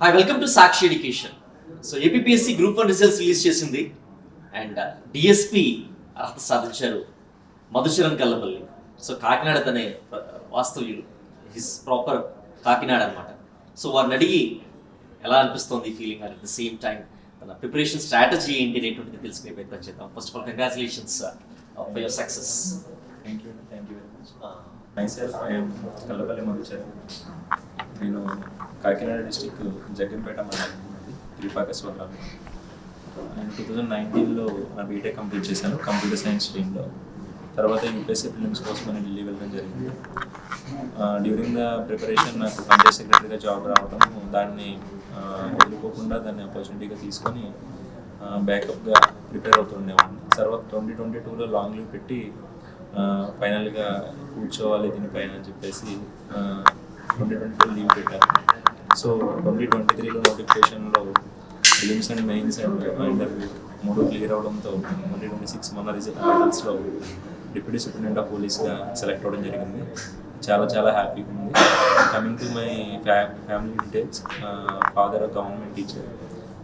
Hi welcome to Sakshi education. So APSC group 1 results release చేసింది and DSP అర్హత సాధించారు Madhucharan Kallapalli. So Kakinada తనే వాస్తవ్యులు, హిస్ ప్రాపర్ కాకినాడ అనమాట. సో వారిని అడిగి ఎలా అనిపిస్తుంది feeling, at the same time తన ప్రిపరేషన్ స్ట్రాటజీ ఏంటి అనేటువంటిది తెలుసుకునే ప్రయత్నం చేద్దాం. First of all congratulations for your success. Thank you very much. Myself, I am Kallapalli Madhucharan. నేను కాకినాడ డిస్టిక్ జగ్గంపేట మండలం త్రిపాకస్వరం. నేను 2019లో నా బీటెక్ కంప్లీట్ చేశాను కంప్యూటర్ సైన్స్ స్ట్రీమ్లో. తర్వాత యూపీఎస్సీ ప్రిలిమ్స్ కోసం నేను ఢిల్లీ వెళ్ళడం జరిగింది. డ్యూరింగ్ ద ప్రిపరేషన్ నాకు పంచాయత్ సెక్రటరీగా జాబ్ రావడం, దాన్ని వదులుకోకుండా దాన్ని ఆపర్చునిటీగా తీసుకొని బ్యాకప్గా ప్రిపేర్ అవుతుండేవాడిని. తర్వాత 2022లో లాంగ్ లీవ్ పెట్టి ఫైనల్గా కూర్చోవాలి దీనిపైన అని చెప్పేసి 2022 లీవ్ పెట్టాను. సో 2023లో నోటిఫికేషన్లో prelims and mains and interview 3 clear అవడంతో 2026 మొన్న రిజల్ట్స్లో డిప్యూటీ సూపరింటెండెంట్ ఆఫ్ పోలీస్గా సెలెక్ట్ అవ్వడం జరిగింది. చాలా హ్యాపీగా ఉంది. Coming to my family details, father government teacher,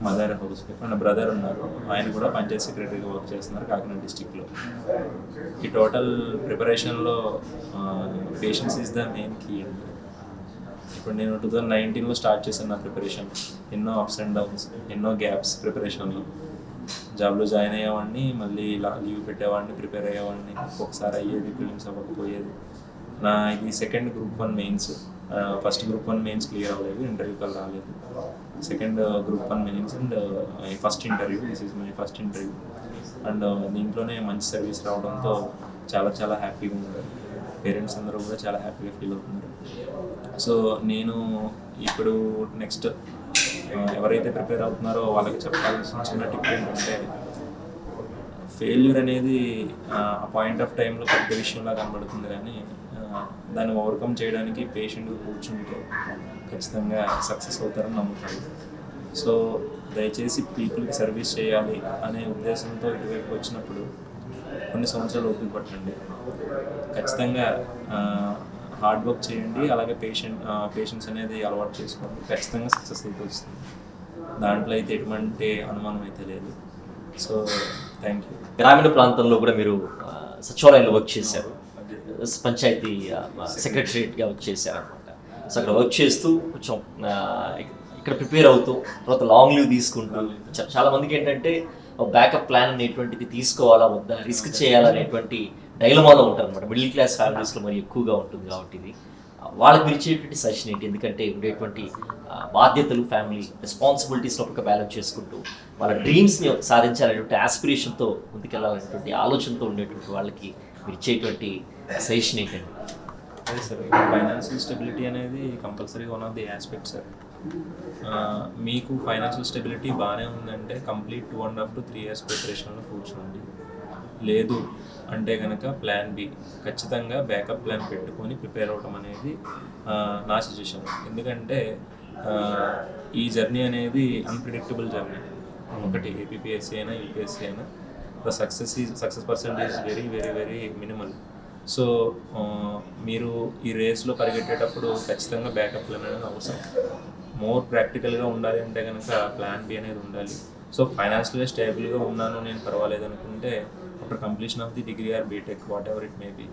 mother house wife and brother ఉన్నారు. ఆయన కూడా పంచాయత్ సెక్రటరీగా వర్క్ చేస్తున్నారు కాకినాడ డిస్టిక్లో. ఈ టోటల్ ప్రిపరేషన్లో patience is the main key అండి. ఇప్పుడు నేను 2019లో స్టార్ట్ చేశాను నా ప్రిపరేషన్. ఎన్నో అప్స్ అండ్ డౌన్స్, ఎన్నో గ్యాప్స్ ప్రిపరేషన్లో. జాబ్లో జాయిన్ అయ్యేవాడిని, మళ్ళీ లీవ్ పెట్టేవాడిని, ప్రిపేర్ అయ్యేవాడిని. ఒక్కొక్కసారి అయ్యేది, ఫిలిమ్స్ అవ్వకపోయేది. నా ఇది second group 1 mains. First group 1 mains clear అవ్వలేదు, ఇంటర్వ్యూ కాల్ రాలేదు. Second group 1 mains and first interview, this is my first interview. And దీంట్లోనే మంచి సర్వీస్ రావడంతో చాలా హ్యాపీగా ఉన్నారు. పేరెంట్స్ అందరూ కూడా చాలా హ్యాపీగా ఫీల్ అవుతున్నారు. సో నేను ఇప్పుడు నెక్స్ట్ ఎవరైతే ప్రిపేర్ అవుతున్నారో వాళ్ళకి చెప్పాల్సిన చిన్న టిప్ ఏంటంటే, ఫెయిల్యూర్ అనేది ఆ పాయింట్ ఆఫ్ టైంలో పెద్ద విషయంలా కనబడుతుంది, కానీ దాన్ని ఓవర్కమ్ చేయడానికి పేషెంట్గా కూర్చుంటే ఖచ్చితంగా సక్సెస్ అవుతారని నమ్ముతారు. సో దయచేసి పీపుల్కి సర్వీస్ చేయాలి అనే ఉద్దేశంతో ఇటువైపు వచ్చినప్పుడు కొన్ని సంవత్సరాలు ఓపిక పట్టండి. ఖచ్చితంగా హార్డ్ వర్క్ చేయండి, అలాగే పేషెన్స్ అనేది అలవాటు చేసుకోండి. ఖచ్చితంగా సక్సెస్ అయితే వస్తుంది, దాంట్లో అయితే ఎటువంటి అనుమానం అయితే లేదు. So thank you. గ్రామీణ ప్రాంతంలో కూడా మీరు సచివాలయంలో వర్క్ చేశారు, పంచాయతీ సెక్రటరియట్గా వర్క్ చేశారు అనమాట. సో అక్కడ వర్క్ చేస్తూ కొంచెం ఇక్కడ ప్రిపేర్ అవుతూ తర్వాత లాంగ్ లీవ్ తీసుకుంటూ చాలా మందికి ఏంటంటే బ్యాకప్ ప్లాన్ అనేటువంటిది తీసుకోవాలా వద్దా, రిస్క్ చేయాలనేటువంటి డైలమాలో ఉంటారు అనమాట. మిడిల్ క్లాస్ ఫ్యామిలీస్లో మరి ఎక్కువగా ఉంటుంది కాబట్టి ఇది వాళ్ళకి మీరు ఇచ్చేటువంటి సజెషన్ ఏంటి? ఎందుకంటే ఉండేటువంటి బాధ్యతలు, ఫ్యామిలీ రెస్పాన్సిబిలిటీస్లో ఒక బ్యాలెన్స్ చేసుకుంటూ వాళ్ళ డ్రీమ్స్ని సాధించాలనేటువంటి ఆస్పిరేషన్తో ముందుకెళ్ళాలనేటువంటి ఆలోచనతో ఉండేటువంటి వాళ్ళకి మీరు ఇచ్చేటువంటి సజెషన్ ఏంటండి? అదే సార్, ఫైనాన్షియల్ స్టెబిలిటీ అనేది కంపల్సరీగా one of the aspect sir. మీకు ఫైనాన్షియల్ స్టెబిలిటీ బాగానే ఉందంటే కంప్లీట్ 2.5 to 3 years ప్రిపరేషన్లో కూర్చోండి. లేదు అంటే కనుక ప్లాన్ బి, ఖచ్చితంగా బ్యాకప్ ప్లాన్ పెట్టుకొని ప్రిపేర్ అవ్వడం అనేది నా సజెషన్. ఎందుకంటే ఈ జర్నీ అనేది అన్ప్రిడిక్టబుల్ జర్నీ. ఒకటి ఏపీఎస్సీ అయినా యూపీఎస్సీ అయినా the success percentage very minimal. So మీరు ఈ రేస్లో పరిగెట్టేటప్పుడు ఖచ్చితంగా బ్యాకప్ ప్లాన్ అనేది అవసరం. మోర్ ప్రాక్టికల్గా ఉండాలి అంటే కనుక ప్లాన్ బి అనేది ఉండాలి. సో ఫైనాన్షియల్గా స్టేబుల్గా ఉన్నాను, నేను పర్వాలేదు అనుకుంటే after completion of the degree or BTech whatever it may be,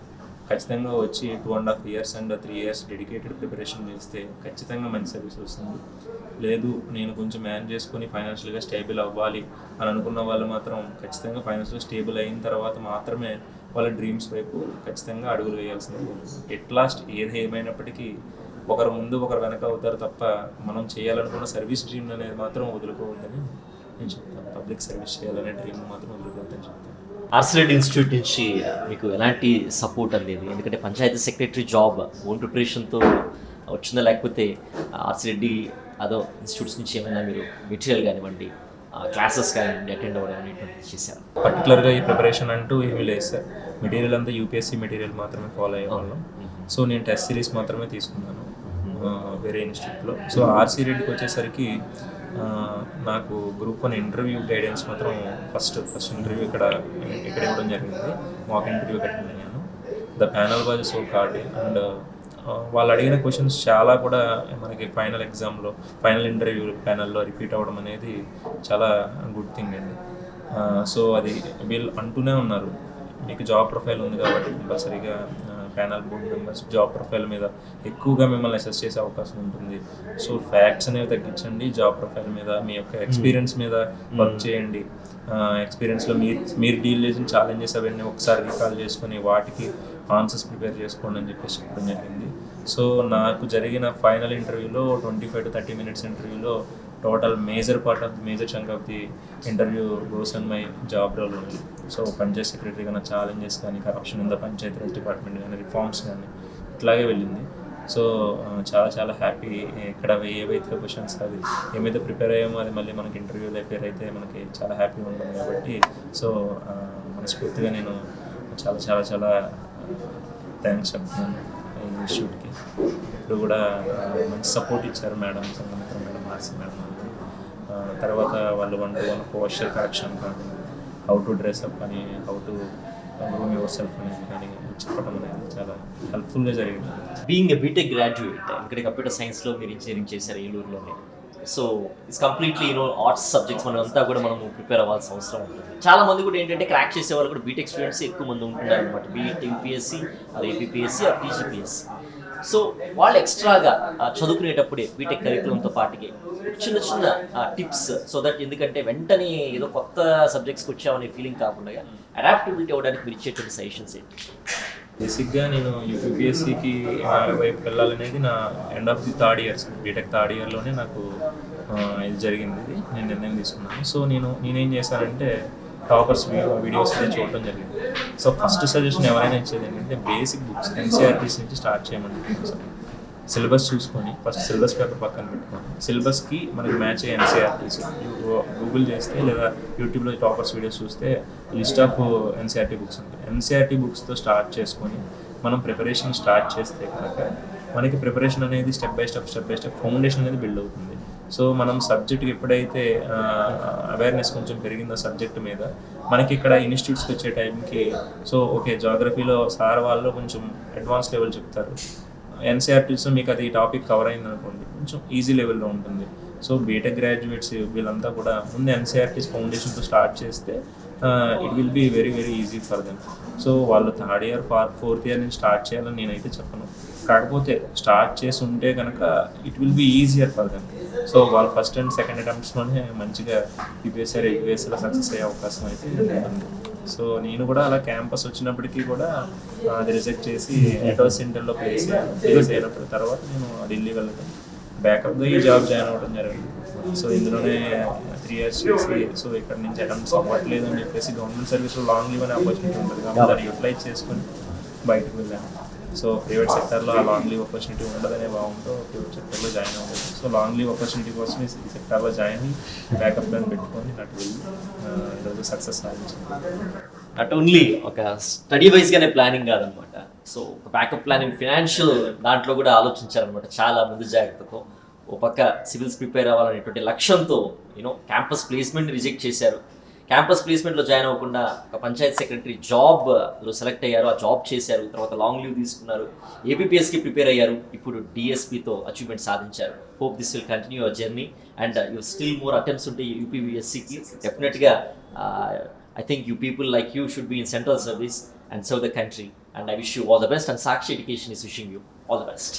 ఖచ్చితంగా వచ్చి 2.5 years and 3 years dedicated preparation చేస్తే ఖచ్చితంగా మంచి సర్వీస్ వస్తుంది. లేదు నేను కొంచెం మేనేజ్ చేసుకొని ఫైనాన్షియల్గా స్టేబుల్ అవ్వాలి అని అనుకున్న వాళ్ళు మాత్రం ఖచ్చితంగా ఫైనాన్షియల్గా స్టేబుల్ అయిన తర్వాత మాత్రమే వాళ్ళ డ్రీమ్స్ వైపు ఖచ్చితంగా అడుగులు వేయాల్సింది. ఎట్ లాస్ట్ ఏది ఏమైనప్పటికీ ఒకరు ముందు ఒకరు వెనక అవుతారు తప్ప మనం చేయాలనుకున్న సర్వీస్ డ్రీమ్ అనేది మాత్రం వదులుకోవద్దని నేను చెప్తాను. పబ్లిక్ సర్వీస్ చేయాలనే డ్రీమ్ మాత్రం వదులుకోవద్దని చెప్తాను. ఆర్సిరెడ్డి ఇన్స్టిట్యూట్ నుంచి మీకు ఎలాంటి సపోర్ట్ అందేది? ఎందుకంటే పంచాయతీ సెక్రటరీ జాబ్ ఓన్ ప్రిపరేషన్తో వచ్చిందా, లేకపోతే ఆర్సిరెడ్డి అదో ఇన్స్టిట్యూట్స్ నుంచి ఏమైనా మీరు మెటీరియల్ కానివ్వండి, క్లాసెస్ కానివ్వండి అటెండ్ అవ్వడం అనేటువంటి చేశారు? పర్టికులర్గా ఈ ప్రిపరేషన్ అంటూ ఏమీ లేదు సార్. మెటీరియల్ అంతా యూపీఎస్సీ మెటీరియల్ మాత్రమే ఫాలో అయ్యేవాళ్ళం. సో నేను టెస్ట్ సిరీస్ మాత్రమే తీసుకున్నాను వేరే ఇన్స్టిట్యూట్లో. సో ఆర్సీ రెడ్డికి వచ్చేసరికి నాకు గ్రూప్ 1 ఇంటర్వ్యూ గైడెన్స్ మాత్రం ఫస్ట్ ఇంటర్వ్యూ ఇక్కడ ఇవ్వడం జరిగింది. మాక్ ఇంటర్వ్యూ అటెండ్ అయ్యాను. The panel was so card and వాళ్ళు అడిగిన క్వశ్చన్స్ చాలా కూడా మనకి ఫైనల్ ఇంటర్వ్యూ ప్యానల్లో రిపీట్ అవ్వడం అనేది చాలా గుడ్ థింగ్ అండి. సో అది వీళ్ళు అంటూనే ఉన్నారు, మీకు జాబ్ ప్రొఫైల్ ఉంది కాబట్టి కంపల్సరీగా panel board members job profile మీద ఎక్కువగా మిమ్మల్ని అసెస్ చేసే అవకాశం ఉంటుంది. సో ఫ్యాక్ట్స్ అనేవి తగ్గించండి, జాబ్ ప్రొఫైల్ మీద మీ యొక్క ఎక్స్పీరియన్స్ మీద వర్క్ చేయండి. ఎక్స్పీరియన్స్లో మీరు డీల్ చేసిన ఛాలెంజెస్ అవన్నీ ఒకసారి రికాల్ చేసుకొని వాటికి ఆన్సర్స్ ప్రిపేర్ చేసుకోండి అని చెప్పేసి చెప్పడం జరిగింది. సో నాకు జరిగిన ఫైనల్ ఇంటర్వ్యూలో 25 to 30 minutes ఇంటర్వ్యూలో total major chunk of the interview goes on my job role ఉంది. సో పంచాయత్ సెక్రటరీగా నా ఛాలెంజెస్ కానీ, corruption in the panchayat raj department కానీ, రిఫార్మ్స్ కానీ ఇట్లాగే వెళ్ళింది. సో చాలా హ్యాపీ. ఇక్కడ ఏవైతే క్వశ్చన్స్ అది ఏమైతే ప్రిపేర్ అయ్యామో అది మళ్ళీ మనకి ఇంటర్వ్యూలో అపేర్ అయితే మనకి చాలా హ్యాపీగా ఉంటుంది కాబట్టి సో మనస్ఫూర్తిగా నేను చాలా థ్యాంక్స్ చెప్తున్నాను ఈ ఇన్స్టిట్యూట్కి. ఇప్పుడు కూడా మంచి సపోర్ట్ ఇచ్చారు madam, Sanghamitra madam, RC madam. తర్వాత వాళ్ళు 1-to-1 పోస్చర్ కరెక్షన్ కానీ, హౌ టు డ్రెస్ అప్ అని, how to groom yourself అనేది కానీ చెప్పడం అనేది చాలా హెల్ప్ఫుల్గా జరిగింది. బీయింగ్ ఎ బీటెక్ గ్రాడ్యుయేట్, ఇక్కడ కంప్యూటర్ సైన్స్లో మీరు ఇంజనీరింగ్ చేశారు ఏలూరులోనే. So it's completely arts subjects మనం అంతా కూడా మనం ప్రిపేర్ అవ్వాల్సిన అవసరం ఉంటుంది. చాలా మంది కూడా ఏంటంటే క్రాక్ చేసే వాళ్ళు కూడా బీటెక్ స్టూడెంట్స్ ఎక్కువ మంది ఉంటున్నారు అనమాట. బీఈట్ యూపీఎస్సీ, అది ఏపీపీఎస్సీ, అది టీజీపీఎస్సీ. సో వాళ్ళు ఎక్స్ట్రాగా చదువుకునేటప్పుడే బీటెక్ కరికులంతో పాటుకి చిన్న టిప్స్, సో దట్ ఎందుకంటే వెంటనే ఏదో కొత్త సబ్జెక్ట్స్కి వచ్చామనే ఫీలింగ్ కాకుండా అడాప్టబిలిటీ అవ్వడానికి మీరు ఇచ్చేటువంటి సజెషన్స్ ఏంటి? బేసిక్గా నేను యూపీఎస్సీకి వైపు వెళ్ళాలనేది నా end of the third years, BTech third ఇయర్లోనే నాకు ఇది జరిగింది. నేను నిర్ణయం తీసుకున్నాను. సో నేనేం చేశానంటే టాపర్స్ వీడియోస్ అనేది చూడటం జరిగింది. సో ఫస్ట్ సజెషన్ ఎవరైనా ఇచ్చేది ఏంటంటే బేసిక్ బుక్స్ ఎన్సీఆర్టీస్ నుంచి స్టార్ట్ చేయమని. సిలబస్ చూసుకొని ఫస్ట్ సిలబస్ పేపర్ పక్కన పెట్టుకొని సిలబస్కి మనకి మ్యాచ్ అయ్యే ఎన్సీఆర్టీస్ గూగుల్ చేస్తే లేదా యూట్యూబ్లో టాపర్స్ వీడియోస్ చూస్తే లిస్ట్ ఆఫ్ ఎన్సీఆర్టీ బుక్స్ ఉంటాయి. ఎన్సీఆర్టీ బుక్స్తో స్టార్ట్ చేసుకొని మనం ప్రిపరేషన్ స్టార్ట్ చేస్తే కనుక మనకి ప్రిపరేషన్ అనేది స్టెప్ బై స్టెప్ ఫౌండేషన్ అనేది బిల్డ్ అవుతుంది. సో మనం సబ్జెక్ట్కి ఎప్పుడైతే అవేర్నెస్ కొంచెం పెరిగిందో సబ్జెక్ట్ మీద, మనకి ఇక్కడ ఇన్స్టిట్యూట్స్కి వచ్చే టైంకి సో ఓకే జాగ్రఫీలో సార్ వాళ్ళు కొంచెం అడ్వాన్స్ లెవెల్ చెప్తారు, ఎన్సీఆర్టీస్లో మీకు అది టాపిక్ కవర్ అయింది అనుకోండి కొంచెం ఈజీ లెవెల్లో ఉంటుంది. సో బీటెక్ గ్రాడ్యుయేట్స్ వీళ్ళంతా కూడా ముందు ఎన్సీఆర్టీస్ ఫౌండేషన్తో స్టార్ట్ చేస్తే it will be very easy for them. So వాళ్ళు థర్డ్ ఇయర్ ఫోర్త్ ఇయర్ నుంచి స్టార్ట్ చేయాలని నేనైతే చెప్పను. కాకపోతే స్టార్ట్ చేసి ఉంటే కనుక it will be easier for them. So వాళ్ళు ఫస్ట్ అండ్ సెకండ్ అటెంప్ట్స్లోనే మంచిగా యూపీఎస్సీలో సక్సెస్ అయ్యే అవకాశం అయితే ఉంటుంది. సో నేను కూడా అలా క్యాంపస్ వచ్చినప్పటికీ కూడా అది రిజెక్ట్ చేసి ఎటోస్ సెంటర్లో ప్లేస్ అయినప్పుడు తర్వాత నేను ఢిల్లీ వెళ్ళడం బ్యాకప్గా ఈ జాబ్ జాయిన్ అవ్వడం జరిగింది. సో ఇందులోనే 3 years చేసి సో ఇక్కడ నుంచి అటెంప్ట్స్ అవ్వట్లేదు అని చెప్పేసి గవర్నమెంట్ సర్వీస్లో లాంగ్ లీవ్ అనే ఆపర్చునిటీ ఉంటుంది కాబట్టి దాన్ని యూటిలైజ్ చేసుకొని బయటకు వెళ్ళాను. సో ప్రైవేట్ సెక్టర్లో ఆ లాంగ్ లీవ్ ఆపర్చునిటీ ఉండదనే భావంతో ప్రైవేట్ సెక్టర్లో జాయిన్ అవ్వలేదు. సో లాంగ్ లీవ్ ఆపర్చునిటీ కోసం ఈ సెక్టర్లో జాయిన్ అయ్యి బ్యాకప్ ప్లాన్ పెట్టుకొని నాకు వెళ్ళి ఈరోజు సక్సెస్ సాధించింది. నాట్ ఓన్లీ ఒక స్టడీ వైజ్గానే ప్లానింగ్ కాదనమాట. సో ఒక బ్యాకప్ ప్లానింగ్ ఫినాన్షియల్ దాంట్లో కూడా ఆలోచించారనమాట చాలా ముందు జాగ్రత్తతో. ఓ పక్క సివిల్స్ ప్రిపేర్ అవ్వాలనేటువంటి లక్ష్యంతో క్యాంపస్ ప్లేస్మెంట్ రిజెక్ట్ చేశారు. క్యాంపస్ ప్లేస్మెంట్లో జాయిన్ అవ్వకుండా ఒక పంచాయత్ సెక్రటరీ జాబ్లో సెలెక్ట్ అయ్యారు, ఆ జాబ్ చేశారు, తర్వాత లాంగ్ లీవ్ తీసుకున్నారు, ఏపీపీఎస్కి ప్రిపేర్ అయ్యారు, ఇప్పుడు డిఎస్పీతో అచీవ్మెంట్ సాధించారు. Hope this will continue your journey and you still more attempts ఉంటాయి యూపీఎస్సీకి. డెఫినెట్గా I think you people like you should be in central service and serve the country, and I wish you all the best, and Sakshi Education is wishing you all the best.